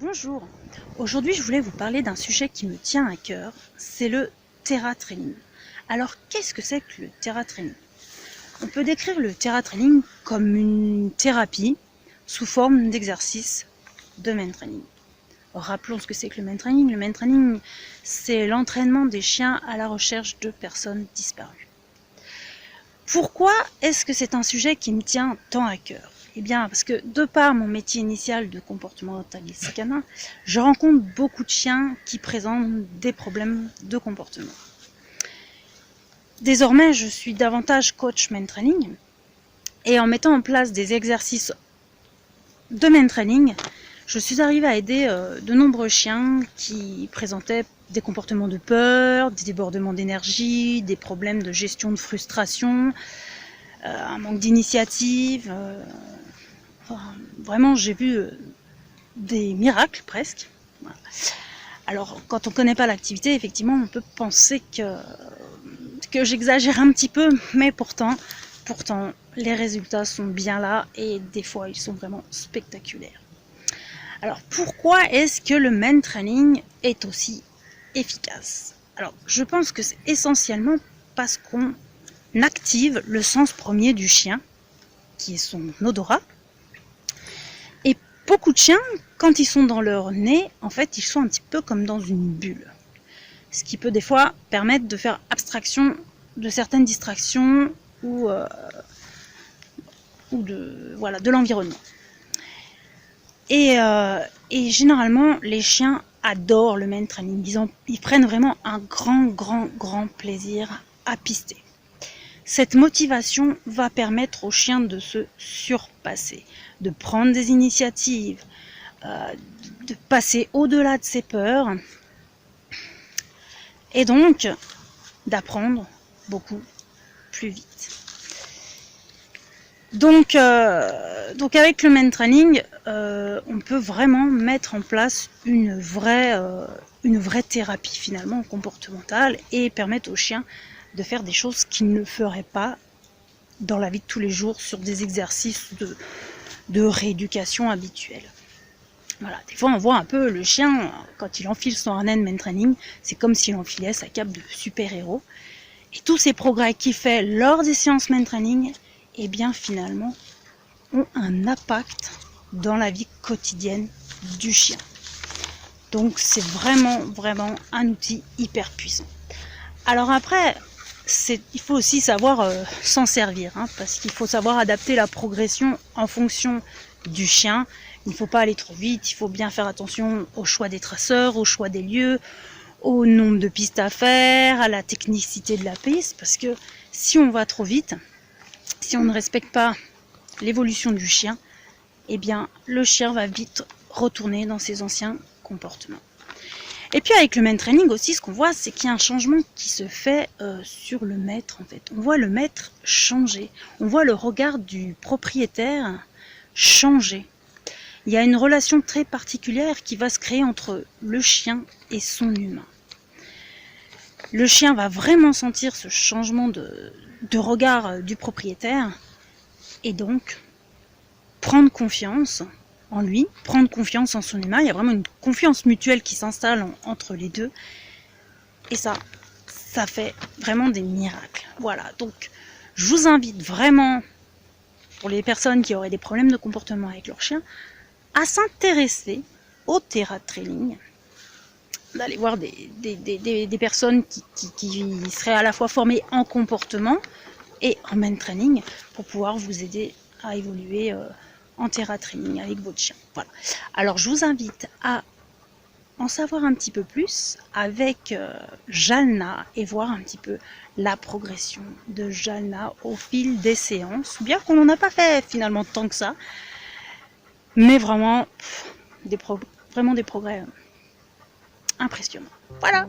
Bonjour, aujourd'hui je voulais vous parler d'un sujet qui me tient à cœur, c'est le TerraTraining. Alors qu'est-ce que c'est que le TerraTraining? On peut décrire le TerraTraining comme une thérapie sous forme d'exercice de main-training. Rappelons ce que c'est que le main-training. Le main-training, c'est l'entraînement des chiens à la recherche de personnes disparues. Pourquoi est-ce que c'est un sujet qui me tient tant à cœur? Eh bien, parce que de par mon métier initial de comportementaliste canin, je rencontre beaucoup de chiens qui présentent des problèmes de comportement. Désormais, je suis davantage coach main training et en mettant en place des exercices de main training, je suis arrivée à aider de nombreux chiens qui présentaient des comportements de peur, des débordements d'énergie, des problèmes de gestion de frustration, un manque d'initiative. Vraiment, j'ai vu des miracles presque. Voilà. Alors, quand on ne connaît pas l'activité, effectivement, on peut penser que j'exagère un petit peu, mais pourtant, les résultats sont bien là et des fois, ils sont vraiment spectaculaires. Alors, pourquoi est-ce que le main training est aussi efficace? Alors, je pense que c'est essentiellement parce qu'on active le sens premier du chien, qui est son odorat. Et beaucoup de chiens, quand ils sont dans leur nez, en fait, ils sont un petit peu comme dans une bulle. Ce qui peut des fois permettre de faire abstraction de certaines distractions ou de l'environnement. Et généralement, les chiens adorent le main training. Ils prennent vraiment un grand plaisir à pister. Cette motivation va permettre au chien de se surpasser, de prendre des initiatives, de passer au-delà de ses peurs et donc d'apprendre beaucoup plus vite. Donc avec le main training, on peut vraiment mettre en place une vraie thérapie finalement comportementale et permettre aux chiens de faire des choses qu'ils ne feraient pas dans la vie de tous les jours sur des exercices de rééducation habituels. Voilà, des fois on voit un peu le chien, quand il enfile son harnais de main training, c'est comme s'il enfilait sa cape de super-héros. Et tous ces progrès qu'il fait lors des séances main training, eh bien finalement, ont un impact dans la vie quotidienne du chien. Donc c'est vraiment un outil hyper puissant. Alors après, il faut aussi savoir s'en servir, parce qu'il faut savoir adapter la progression en fonction du chien. Il ne faut pas aller trop vite, il faut bien faire attention au choix des traceurs, au choix des lieux, au nombre de pistes à faire, à la technicité de la piste, parce que si on va trop vite, si on ne respecte pas l'évolution du chien, eh bien le chien va vite retourner dans ses anciens comportements. Et puis avec le main training aussi, ce qu'on voit, c'est qu'il y a un changement qui se fait sur le maître en fait. On voit le maître changer, on voit le regard du propriétaire changer. Il y a une relation très particulière qui va se créer entre le chien et son humain. Le chien va vraiment sentir ce changement de regard du propriétaire et donc prendre confiance en lui, prendre confiance en son humain. Il y a vraiment une confiance mutuelle qui s'installe entre les deux. Et ça fait vraiment des miracles. Voilà, donc je vous invite vraiment, pour les personnes qui auraient des problèmes de comportement avec leur chien, à s'intéresser au TerraTraining, d'aller voir des personnes qui seraient à la fois formées en comportement et en main training pour pouvoir vous aider à évoluer en TerraTraining avec votre chien. Voilà. Alors je vous invite à en savoir un petit peu plus avec Jalna et voir un petit peu la progression de Jalna au fil des séances, bien qu'on n'en a pas fait finalement tant que ça, mais vraiment des progrès impressionnants. Voilà.